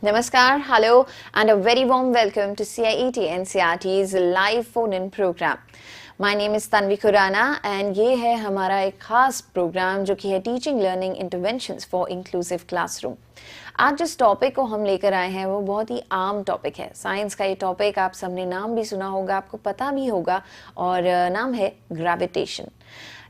Namaskar, hello, and a very warm welcome to CIET NCERT's live phone-in program. My name is Tanvi Khurana and ये है हमारा एक खास programme जो कि है teaching learning interventions for inclusive classroom. आज जिस टॉपिक को हम लेकर आए हैं वो बहुत ही आम टॉपिक है। साइंस का ये टॉपिक आप सबने नाम भी सुना होगा, आपको पता भी होगा, और नाम है gravitation.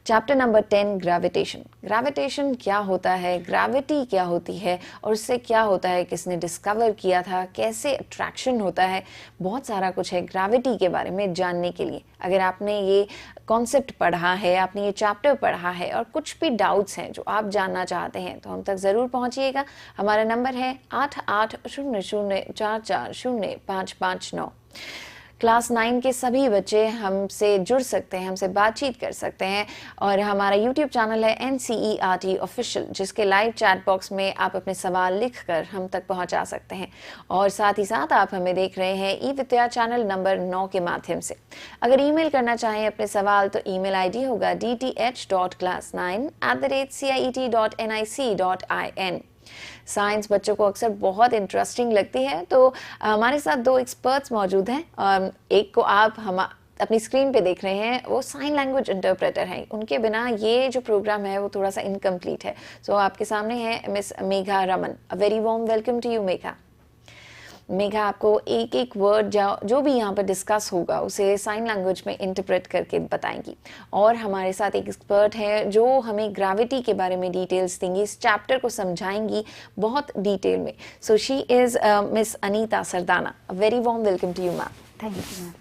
Chapter number 10 gravitation. Gravitation क्या होता है, ग्रेविटी क्या होती है और उससे क्या होता है, किसने डिस्कवर किया था, कैसे अट्रैक्शन होता है, बहुत सारा कुछ है ग्रेविटी के बारे में जानने के लिए। अगर आपने ये कॉन्सेप्ट पढ़ा है, आपने ये चैप्टर पढ़ा है और कुछ भी डाउट्स हैं जो आप जानना चाहते हैं तो हम तक ज़रूर पहुंचिएगा। हमारा नंबर है 8800440559। क्लास 9 के सभी बच्चे हमसे जुड़ सकते हैं, हमसे बातचीत कर सकते हैं और हमारा यूट्यूब चैनल है ncertofficial, जिसके लाइव चैट बॉक्स में आप अपने सवाल लिखकर हम तक पहुंचा सकते हैं। और साथ ही साथ आप हमें देख रहे हैं eVidya चैनल नंबर 9 के माध्यम से। अगर ईमेल करना चाहें अपने सवाल तो ईमेल आईडी होगा dth.class9@ciet.nic.in। साइंस बच्चों को अक्सर बहुत इंटरेस्टिंग लगती है, तो हमारे साथ दो एक्सपर्ट्स मौजूद हैं। एक को आप हम अपनी स्क्रीन पे देख रहे हैं, वो साइन लैंग्वेज इंटरप्रेटर हैं। उनके बिना ये जो प्रोग्राम है वो थोड़ा सा इनकम्प्लीट है। सो आपके सामने है miss Megha Raman. A very warm welcome to you Megha. Megha आपको एक एक वर्ड जो भी यहाँ पर डिस्कस होगा उसे साइन लैंग्वेज में इंटरप्रेट करके बताएंगी। और हमारे साथ एक एक्सपर्ट है जो हमें ग्रेविटी के बारे में डिटेल्स देंगी, इस चैप्टर को समझाएंगी बहुत डिटेल में। So she is miss Anita Sardana. Very warm welcome to you ma'am. Thank you ma'am.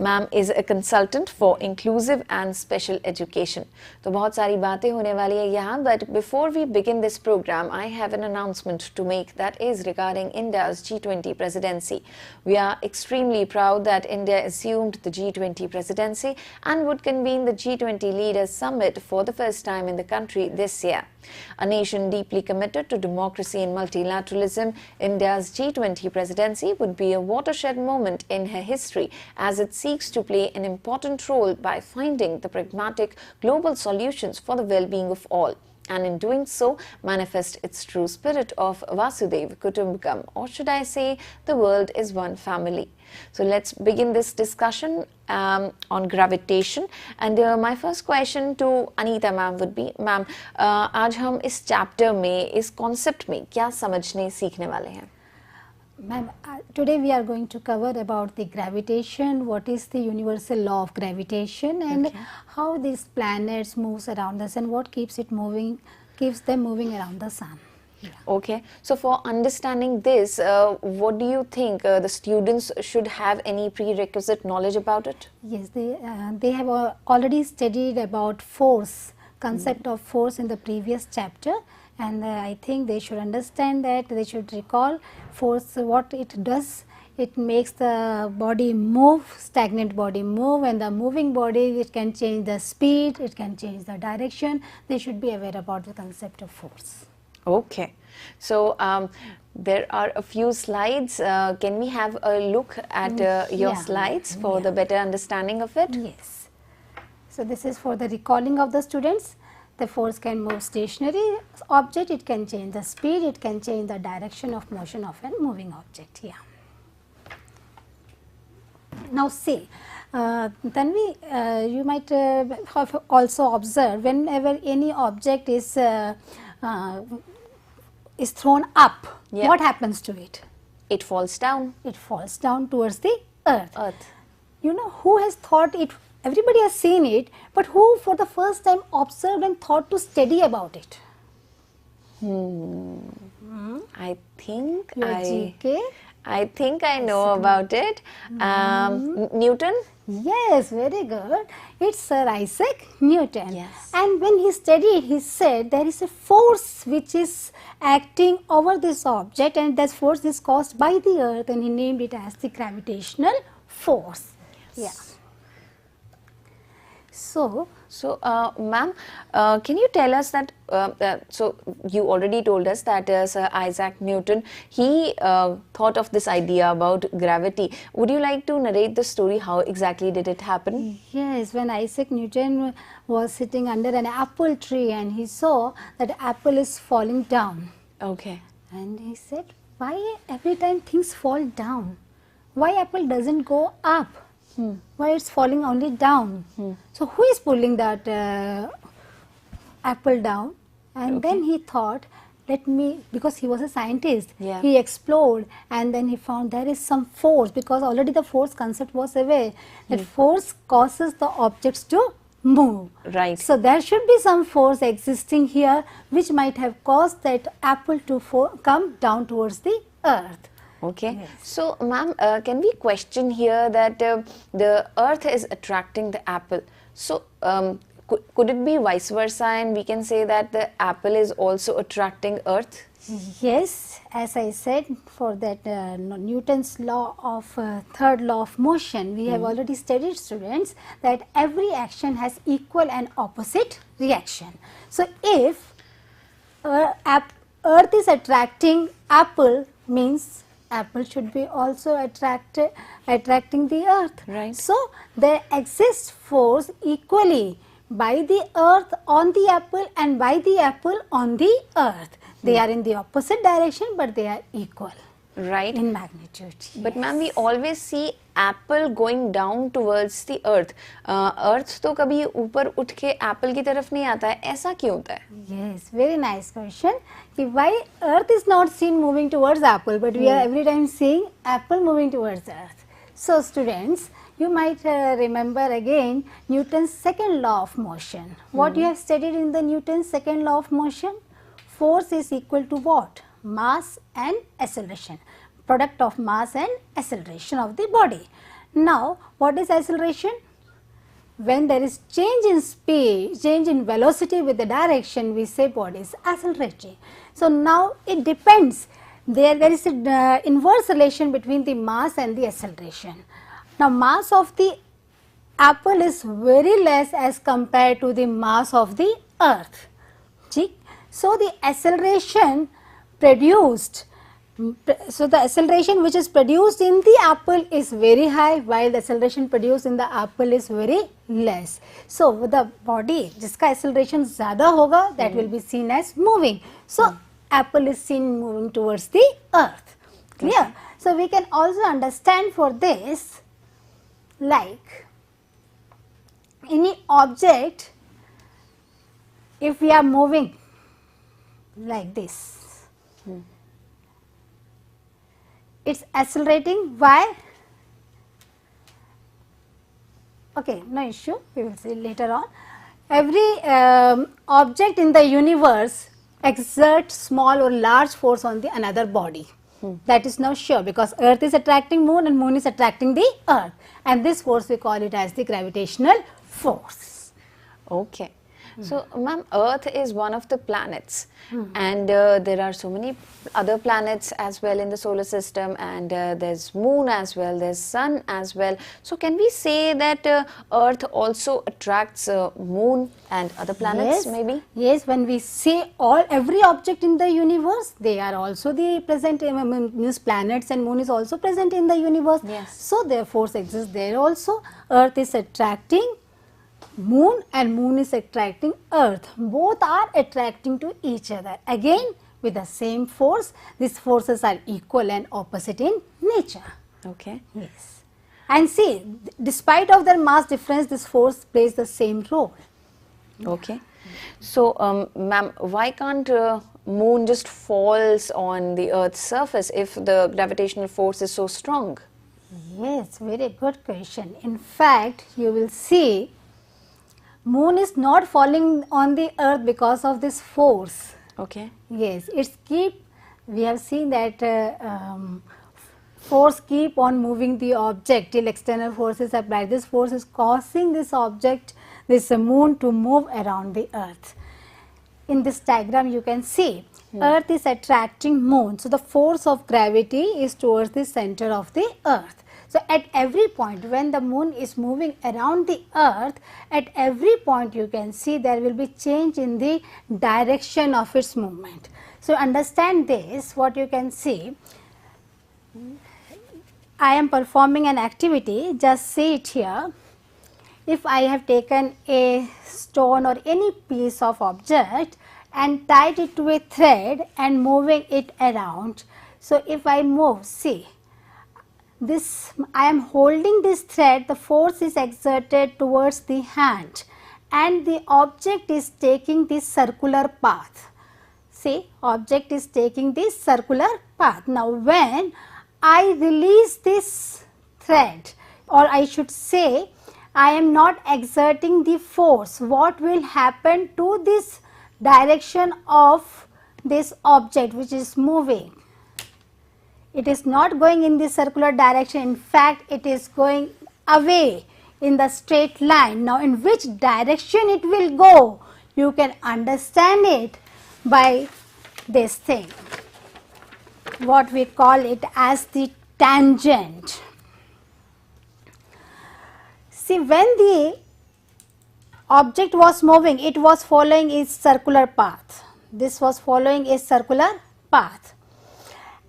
Ma'am is a consultant for inclusive and special education. तो बहुत सारी बातें होने वाली है यहाँ, but before we begin this programme I have an announcement to make that is regarding India's G20 presidency. We are extremely proud that India assumed the G20 presidency and would convene the G20 Leaders Summit for the first time in the country this year. A nation deeply committed to democracy and multilateralism, India's G20 presidency would be a watershed moment in her history as it seeks to play an important role by finding the pragmatic global solutions for the well-being of all, and in doing so manifest its true spirit of Vasudhaiva Kutumbakam, or should I say the world is one family. So let's begin this discussion on gravitation, and my first question to Anita ma'am would be, ma'am, आज हम इस chapter में, इस concept में क्या समझने सीखने वाले हैं? Ma'am, today we are going to cover about the gravitation, what is the universal law of gravitation, and how these planets moves around us and what keeps them moving around the sun. Yeah. Okay, so for understanding this, what do you think the students should have any prerequisite knowledge about it? Yes, they have already studied about force, concept of force in the previous chapter, and I think they should understand that. They should recall force, what it does. It makes the body move, stagnant body move, and the moving body, it can change the speed, it can change the direction. They should be aware about the concept of force. Okay, so there are a few slides. Can we have a look at your slides for the better understanding of it? Yes. So this is for the recalling of the students. The force can move stationary object, it can change the speed, it can change the direction of motion of a moving object. Yeah. Now see, Tanvi, you might have also observed whenever any object is thrown up, what happens to it? It falls down. It falls down towards the earth. You know, who has thought it? Everybody has seen it, but who for the first time observed and thought to study about it? I think I know about it. Newton? Yes, very good. It's Sir Isaac Newton. Yes. And when he studied, he said there is a force which is acting over this object, and that force is caused by the earth, and he named it as the gravitational force. Yes. Yeah. So ma'am, can you tell us that, so you already told us that Sir Isaac Newton, he thought of this idea about gravity. Would you like to narrate the story? How exactly did it happen? Yes, when Isaac Newton was sitting under an apple tree and he saw that the apple is falling down. Okay. And he said, why every time things fall down? Why apple doesn't go up? Why it's falling only down? So who is pulling that apple down? And then he thought, let me, because he was a scientist, he explored and then he found there is some force, because already the force concept was aware that force causes the objects to move. Right. So there should be some force existing here which might have caused that apple to come down towards the earth. Okay. Yes. So, ma'am, can we question here that the earth is attracting the apple? So, could it be vice versa, and we can say that the apple is also attracting earth? Yes, as I said, for that Newton's law of third law of motion, we have already studied, students, that every action has equal and opposite reaction. So if earth is attracting apple, means apple should be also attracting the earth. Right. So there exists force equally by the earth on the apple and by the apple on the earth. They are in the opposite direction, but they are equal. Right. In magnitude. But ma'am, we always see apple going down towards the earth. Earth तो कभी ऊपर उठ के apple की तरफ नहीं आता है, ऐसा क्यों होता है? Yes, very nice question. Why earth is not seen moving towards apple, but we are every time seeing apple moving towards earth. So students, you might remember again Newton's second law of motion. What you have studied in the Newton's second law of motion? Force is equal to what? Mass and acceleration. Product of mass and acceleration of the body. Now, what is acceleration? When there is change in speed, change in velocity with the direction, we say body is accelerating. So now it depends. There is an inverse relation between the mass and the acceleration. Now mass of the apple is very less as compared to the mass of the earth. So the acceleration produced, so the acceleration which is produced in the apple is very high, while the acceleration produced in the apple is very less. So the body जिसका acceleration ज़्यादा होगा, that will be seen as moving. So apple is seen moving towards the earth. Clear? So we can also understand for this, like any object, if we are moving like this, it's accelerating. Why? Okay, no issue, we will see later on. Every object in the universe exerts small or large force on the another body. That is now sure, because earth is attracting moon and moon is attracting the earth, and this force we call it as the gravitational force. Okay. So, ma'am, Earth is one of the planets, and there are so many other planets as well in the solar system, and there's moon as well, there's sun as well. So, can we say that Earth also attracts moon and other planets, maybe? Yes, when we say every object in the universe, they are also the present, means planets and moon is also present in the universe. Yes. So, their force exists there also. Earth is attracting moon and moon is attracting earth. Both are attracting to each other. Again, with the same force, these forces are equal and opposite in nature. Okay. Yes. And see, despite of their mass difference, this force plays the same role. Okay. So, ma'am, why can't moon just falls on the earth's surface if the gravitational force is so strong? Yes, very good question. In fact, you will see moon is not falling on the earth because of this force. Okay. Yes, we have seen that force keep on moving the object till external force is applied. This force is causing this object, this moon, to move around the earth. In this diagram you can see earth is attracting moon. So the force of gravity is towards the center of the earth. So at every point when the moon is moving around the earth, at every point you can see there will be change in the direction of its movement. So understand this, what you can see, I am performing an activity, just see it here. If I have taken a stone or any piece of object and tied it to a thread and moving it around, So if I move, see, this, I am holding this thread, the force is exerted towards the hand and the object is taking this circular path. See, object is taking this circular path. Now when I release this thread, or I should say I am not exerting the force, what will happen to this direction of this object which is moving? It is not going in the circular direction, in fact it is going away in the straight line. Now in which direction it will go? You can understand it by this thing, what we call it as the tangent. See, when the object was moving, it was following its circular path. This was following a circular path.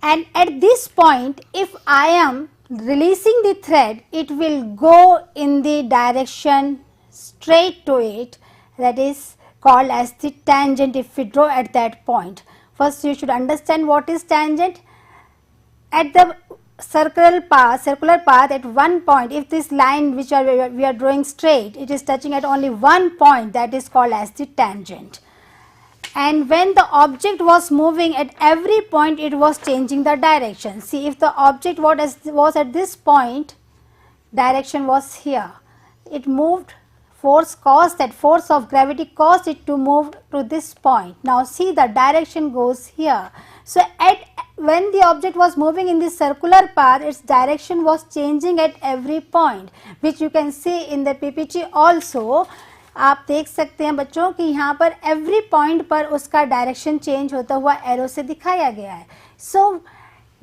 And at this point, if I am releasing the thread, it will go in the direction straight to it, that is called as the tangent if we draw at that point. First you should understand what is tangent. At the circular path at one point, if this line which we are drawing straight, it is touching at only one point, that is called as the tangent. And when the object was moving, at every point it was changing the direction. See, if the object was at this point, direction was here, it moved, force caused, that force of gravity caused it to move to this point. Now see, the direction goes here. So when the object was moving in this circular path, its direction was changing at every point, which you can see in the PPT also. आप देख सकते हैं बच्चों कि यहाँ पर every point पर उसका डायरेक्शन चेंज होता हुआ एरो से दिखाया गया है. So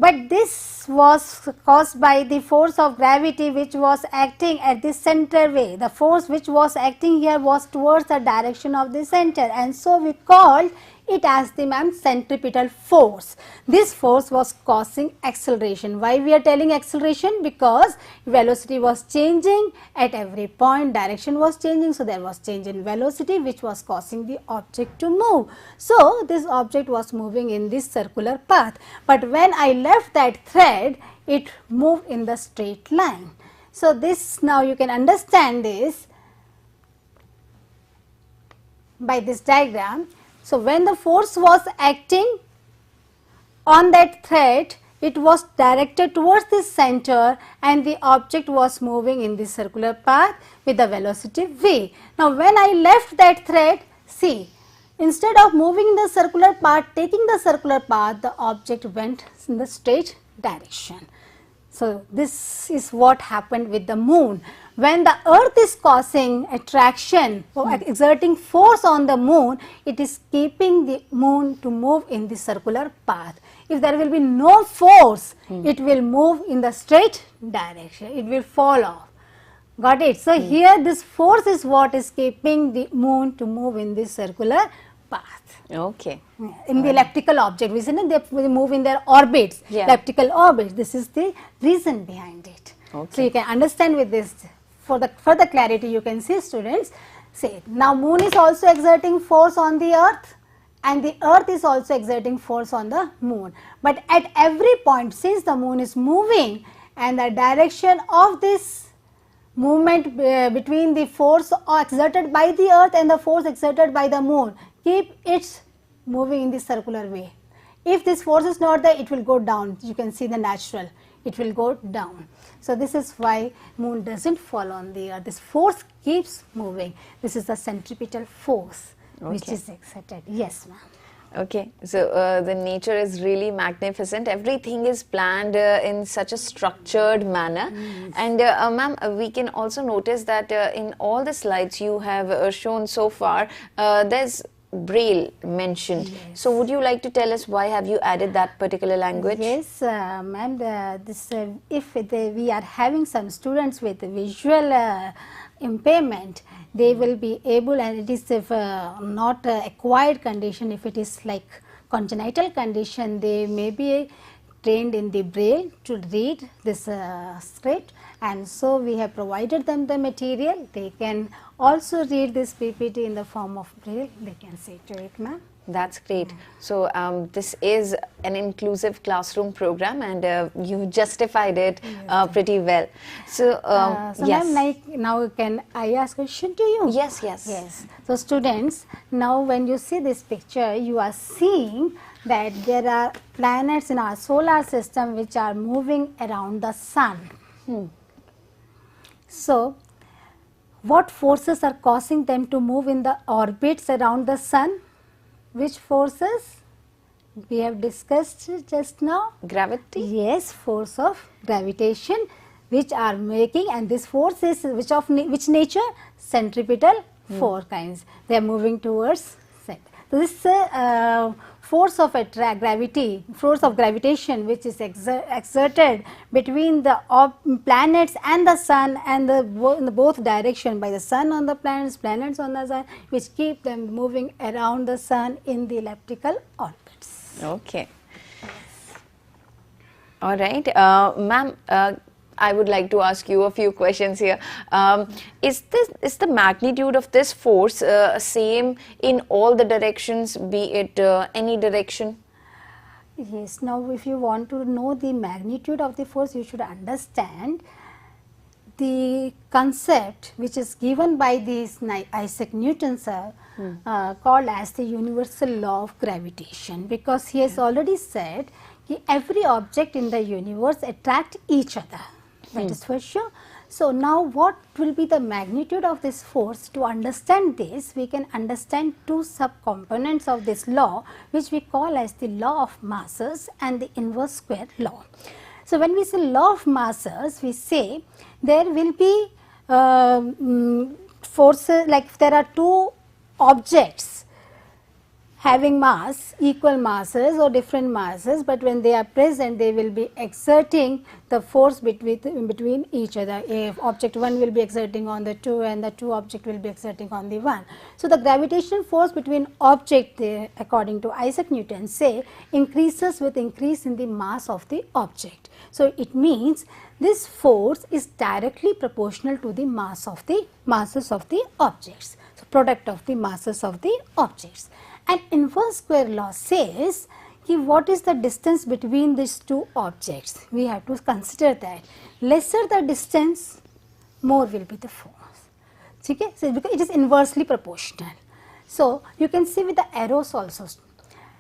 but this was caused by the force of gravity which was acting at the center way. The force which was acting here was towards the direction of the center, and so we called it as the centripetal force. This force was causing acceleration. Why we are telling acceleration? Because velocity was changing at every point, direction was changing, so there was change in velocity which was causing the object to move. So this object was moving in this circular path, but when I left that thread, it moved in the straight line. So this, now you can understand this by this diagram. So when the force was acting on that thread, it was directed towards the center and the object was moving in the circular path with the velocity v. Now when I left that thread, see, instead of moving in the circular path, taking the circular path, the object went in the straight direction. So this is what happened with the moon. When the earth is causing attraction or exerting force on the moon, it is keeping the moon to move in the circular path. If there will be no force, it will move in the straight direction, it will fall off. Got it? So here this force is what is keeping the moon to move in this circular path. Okay. In the elliptical object, we say they move in their orbits, elliptical orbits. This is the reason behind it. Okay. So you can understand with this. For the further clarity, you can see, students, say now moon is also exerting force on the earth and the earth is also exerting force on the moon. But at every point, since the moon is moving and the direction of this movement between the force exerted by the earth and the force exerted by the moon, keep it moving in the circular way. If this force is not there, it will go down. You can see the natural, it will go down. So this is why moon doesn't fall on the earth. This force keeps moving. This is the centripetal force which is exerted. Yes, ma'am. Okay, so the nature is really magnificent. Everything is planned in such a structured manner. And ma'am, we can also notice that in all the slides you have shown so far, there's Braille mentioned. So would you like to tell us why have you added that particular language? Yes, ma'am, if we are having some students with visual impairment, they will be able, and it is if not acquired condition, if it is like congenital condition, they may be trained in the Braille to read this script, and so we have provided them the material. They can also read this PPT in the form of Braille. They can see to it, ma'am. That's great. So this is an inclusive classroom program, and you justified it pretty well. So So yes, ma'am, like now can I ask a question to you? yes, yes, Yes. So students, now when you see this picture, you are seeing that there are planets in our solar system which are moving around the sun. So what forces are causing them to move in the orbits around the sun? Which forces? We have discussed just now. Gravity. Yes, force of gravitation, which are making, and this force is which nature? Centripetal, four kinds. They are moving towards center. So this force of force of gravitation, which is exerted between the planets and the sun, and in the both direction by the sun on the planets, planets on the sun, which keep them moving around the sun in the elliptical orbits. Okay. All right, ma'am. I would like to ask you a few questions here. Is the magnitude of this force same in all the directions, be it any direction? Yes. Now, if you want to know the magnitude of the force, you should understand the concept which is given by this Isaac Newton sir, called as the universal law of gravitation, because he has already said that every object in the universe attract each other. That is for sure. So now what will be the magnitude of this force? To understand this, we can understand two subcomponents of this law, which we call as the law of masses and the inverse square law. So when we say law of masses, we say there will be forces, like if there are two objects having mass, equal masses or different masses, but when they are present, they will be exerting the force between each other. If object 1 will be exerting on the 2 and the 2 object will be exerting on the 1. So the gravitational force between object, according to Isaac Newton, say increases with increase in the mass of the object. So it means this force is directly proportional to the masses of the objects. So product of the masses of the objects. And inverse square law says what is the distance between these two objects. We have to consider that lesser the distance, more will be the force. Okay? So because it is inversely proportional. So you can see with the arrows also.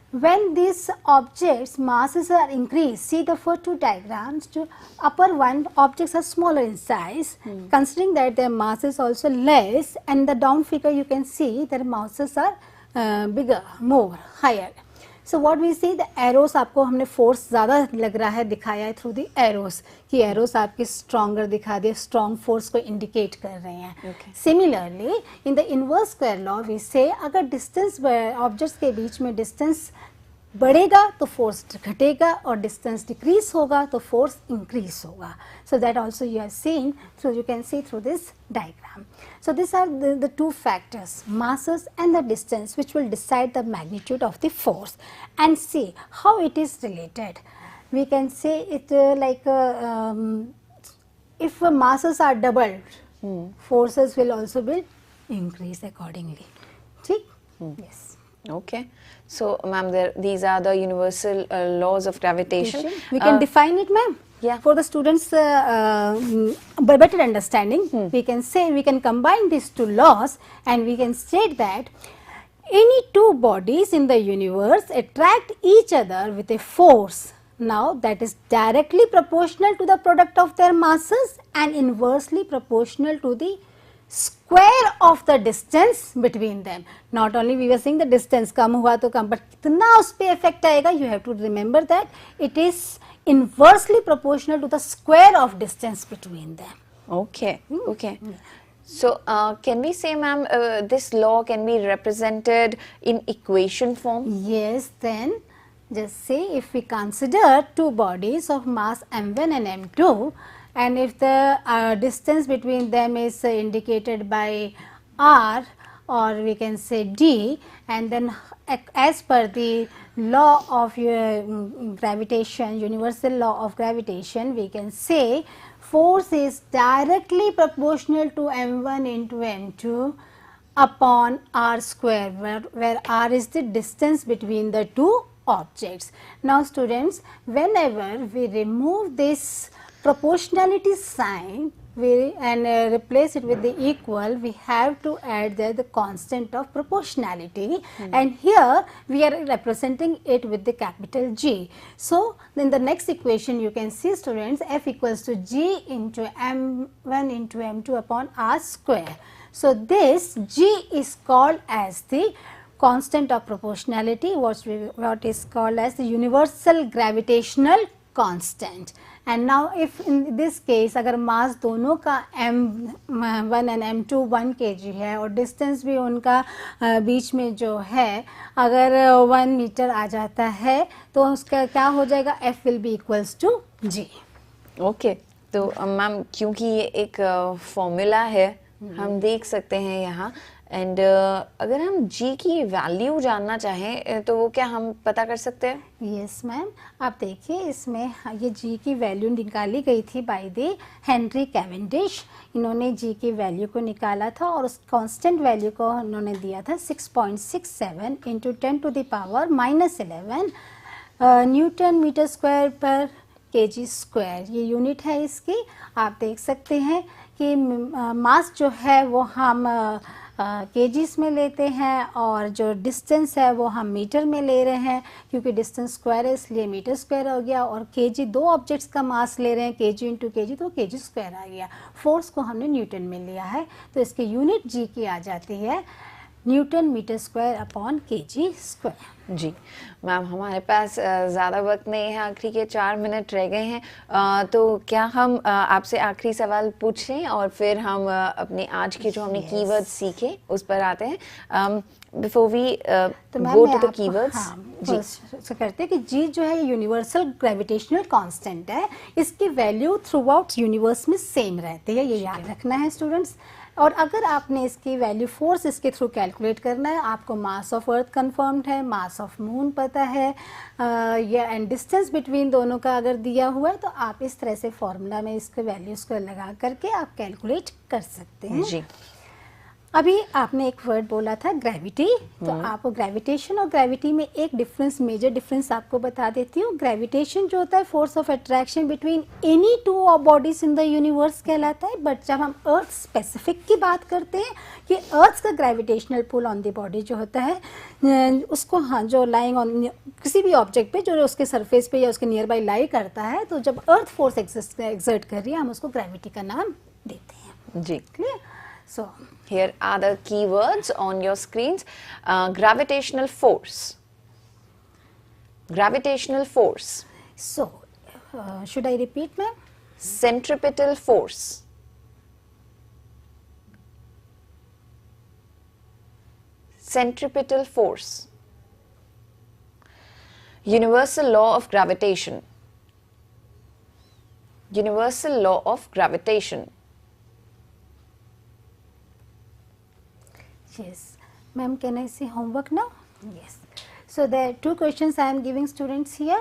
When these objects masses are increased, see the first two diagrams, to upper one objects are smaller in size, considering that their mass is also less, and the down figure you can see their masses are bigger, more, higher. So what we see, the arrows आपको हमने force ज़्यादा लग रहा है दिखाया है through the arrows, कि arrows आपके stronger दिखा दे, strong force को indicate कर रहे हैं. Okay. Similarly, in the inverse square law we say अगर distance objects के बीच में distance बढ़ेगा तो फोर्स घटेगा और डिस्टेंस डिक्रीज होगा तो फोर्स इंक्रीज होगा. So that also you have seen, so you can see through this diagram. So these are the two factors, masses and the distance, which will decide the magnitude of the force. And see how it is related. We can say it if masses are doubled, forces will also be increased accordingly. See? Yes. Okay. So, ma'am, these are the universal laws of gravitation. We can define it, ma'am. Yeah. For the students' better understanding, we can say, we can combine these two laws and we can state that any two bodies in the universe attract each other with a force now that is directly proportional to the product of their masses and inversely proportional to the square of the distance between them. Not only we were saying the distance कम हुआ तो कम, but कितना उस पे effect आएगा, you have to remember that it is inversely proportional to the square of distance between them. Okay. Okay. So can we say, ma'am, this law can be represented in equation form? Yes, then just say if we consider two bodies of mass m1 and m2, and if the distance between them is indicated by r, or we can say d, and then as per the law of gravitation, universal law of gravitation, we can say force is directly proportional to m1 into m2, upon r square, where r is the distance between the two objects. Now students, whenever we remove this proportionality sign and replace it with the equal, we have to add there the constant of proportionality, and here we are representing it with the capital G. So in the next equation you can see students, F equals to G into M1 into M2 upon R square. So this G is called as the constant of proportionality, what is called as the universal gravitational constant. And now if in this case अगर मास दोनों का M1 and M2 1 kg है और distance भी उनका बीच में जो है अगर 1 मीटर आ जाता है तो उसका क्या हो जाएगा, F will be equals to G. Okay तो मैम क्योंकि ये एक फॉर्मूला है हम देख सकते हैं यहाँ, एंड अगर हम G की वैल्यू जानना चाहें तो वो क्या हम पता कर सकते हैं? यस मैम, आप देखिए इसमें ये G की वैल्यू निकाली गई थी बाय द हेनरी कैवेंडिश. इन्होंने G की वैल्यू को निकाला था और उस कांस्टेंट वैल्यू को उन्होंने दिया था 6.67 into 10 to the power -11 newton metre square पर केजी स्क्वायर. ये यूनिट है इसकी. आप देख सकते हैं कि मास जो है वो हम केजीस में लेते हैं और जो डिस्टेंस है वो हम मीटर में ले रहे हैं, क्योंकि डिस्टेंस स्क्वायर है इसलिए मीटर स्क्वायर हो गया, और केजी दो ऑब्जेक्ट्स का मास ले रहे हैं केजी इंटू केजी तो केजी स्क्वायर आ गया. फोर्स को हमने न्यूटन में लिया है तो इसकी यूनिट जी की आ जाती है newton metre square upon KG square. जी मैम, हमारे पास ज़्यादा वक्त नहीं है, आखिरी के 4 मिनट रह गए हैं, तो क्या हम आपसे आखिरी सवाल पूछें और फिर हम अपने आज के जो हमने कीवर्ड्स सीखे उस पर आते हैं. Before we go to the keywords, जी करते हैं कि जी जो है यूनिवर्सल ग्रेविटेशनल कांस्टेंट है, इसकी वैल्यू थ्रू आउट यूनिवर्स में सेम रहती है, ये याद रखना है स्टूडेंट्स. और अगर आपने इसकी वैल्यू फोर्स इसके थ्रू कैलकुलेट करना है, आपको मास ऑफ अर्थ कंफर्म्ड है, मास ऑफ मून पता है या एंड डिस्टेंस बिटवीन दोनों का अगर दिया हुआ है तो आप इस तरह से फॉर्मूला में इसके वैल्यूज को लगा करके आप कैलकुलेट कर सकते हैं. जी अभी आपने एक वर्ड बोला था ग्रेविटी, तो आपको ग्रेविटेशन और ग्रेविटी में एक डिफरेंस, मेजर डिफरेंस आपको बता देती हूँ. ग्रेविटेशन जो होता है force of attraction between any two bodies in the universe कहलाता है, बट जब हम अर्थ स्पेसिफिक की बात करते हैं कि अर्थ का gravitational pull on the body जो होता है उसको, हाँ, जो लाइंग ऑन किसी भी ऑब्जेक्ट पे जो उसके सरफेस पे या उसके नियर बाई लाई करता है, तो जब अर्थ फोर्स एक्सर्ट कर रही है हम उसको ग्रेविटी का नाम देते हैं. जी clear. So here are the keywords on your screens. Gravitational force. Gravitational force. So should I repeat, ma'am? Centripetal force. Centripetal force. Universal law of gravitation. Universal law of gravitation. Yes, ma'am, can I see homework now? Yes. So there are two questions I am giving students here.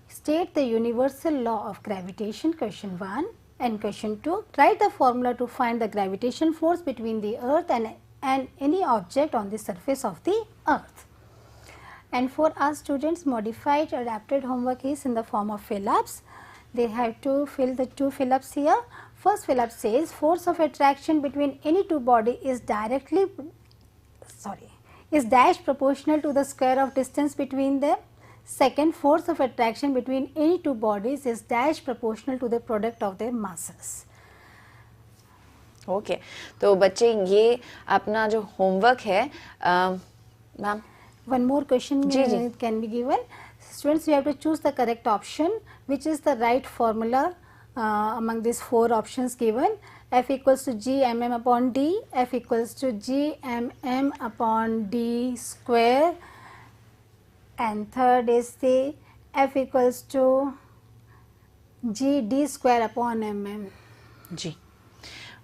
State the universal law of gravitation, question 1, and question 2. Write the formula to find the gravitation force between the earth and any object on the surface of the earth. And for our students, modified or adapted homework is in the form of fill-ups. They have to fill the two fill-ups here. First fill-up says force of attraction between any two body is dash proportional to the square of distance between them. Second, force of attraction between any two bodies is dash proportional to the product of their masses. Okay तो बच्चे ये अपना जो homework है ma'am. One more question can be given. Students, you have to choose the correct option, which is the right formula among these 4 options given. F equals to G mm upon D, F equals to G mm upon D square, and third is the F equals to G D square upon mm. जी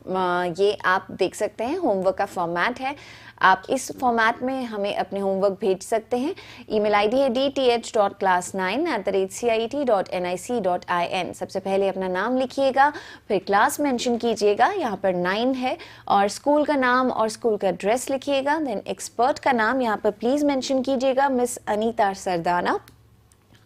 ये आप देख सकते हैं homework का format है। आप इस format में हमें अपने होमवर्क भेज सकते हैं। ईमेल आईडी है dth.class9@cit.nic.in। सबसे पहले अपना नाम लिखिएगा, फिर क्लास मेंशन कीजिएगा, यहाँ पर 9 है, और स्कूल का नाम और स्कूल का एड्रेस लिखिएगा। देन एक्सपर्ट का नाम यहाँ पर प्लीज़ मेंशन कीजिएगा, मिस अनीता सरदाना।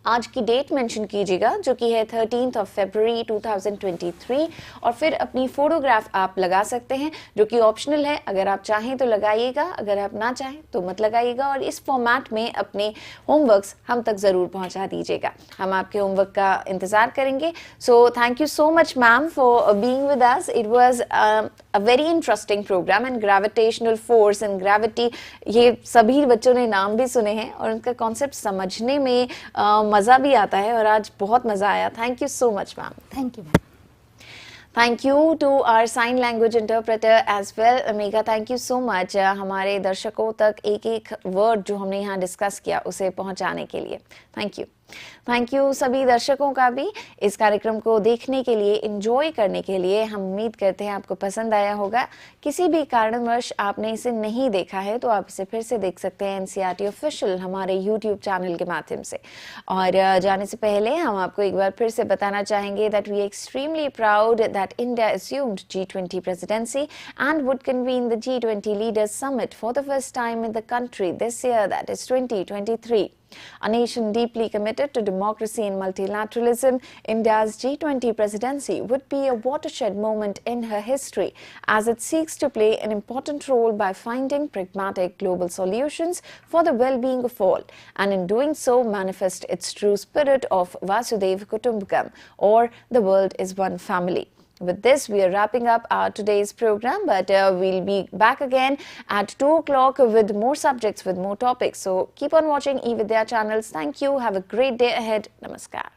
आज की डेट मेंशन कीजिएगा जो कि है 13 फरवरी 2023, और फिर अपनी फोटोग्राफ आप लगा सकते हैं जो कि ऑप्शनल है। अगर आप चाहें तो लगाइएगा, अगर आप ना चाहें तो मत लगाइएगा, और इस फॉर्मेट में अपने होमवर्क्स हम तक ज़रूर पहुंचा दीजिएगा। हम आपके होमवर्क का इंतज़ार करेंगे। So thank you so much ma'am for being with us. It was a very interesting programme, and gravitational force and gravity, ये सभी बच्चों ने नाम भी सुने हैं और उनका कॉन्सेप्ट समझने में मज़ा भी आता है, और आज बहुत मज़ा आया। Thank you so much ma'am. Thank you ma'am. Thank you to our sign language interpreter as well. Megha, thank you so much हमारे दर्शकों तक एक एक वर्ड जो हमने यहाँ डिस्कस किया उसे पहुँचाने के लिए। Thank you. थैंक यू सभी दर्शकों का भी इस कार्यक्रम को देखने के लिए, एंजॉय करने के लिए। हम उम्मीद करते हैं आपको पसंद आया होगा। किसी भी कारणवश आपने इसे नहीं देखा है तो आप इसे फिर से देख सकते हैं एनसीईआरटी ऑफिशियल हमारे यूट्यूब चैनल के माध्यम से। और जाने से पहले हम आपको एक बार फिर से बताना चाहेंगे that we are extremely proud that India assumed G20 presidency and would convene the G20 Leaders Summit for the first time in the country this year, that is 2023. A nation deeply committed to democracy and multilateralism, India's G20 presidency would be a watershed moment in her history as it seeks to play an important role by finding pragmatic global solutions for the well-being of all, and in doing so manifest its true spirit of Vasudhaiva Kutumbakam, or the world is one family. With this, we are wrapping up our today's program, but we'll be back again at 2 o'clock with more subjects, with more topics. So keep on watching eVidya channels. Thank you. Have a great day ahead. Namaskar.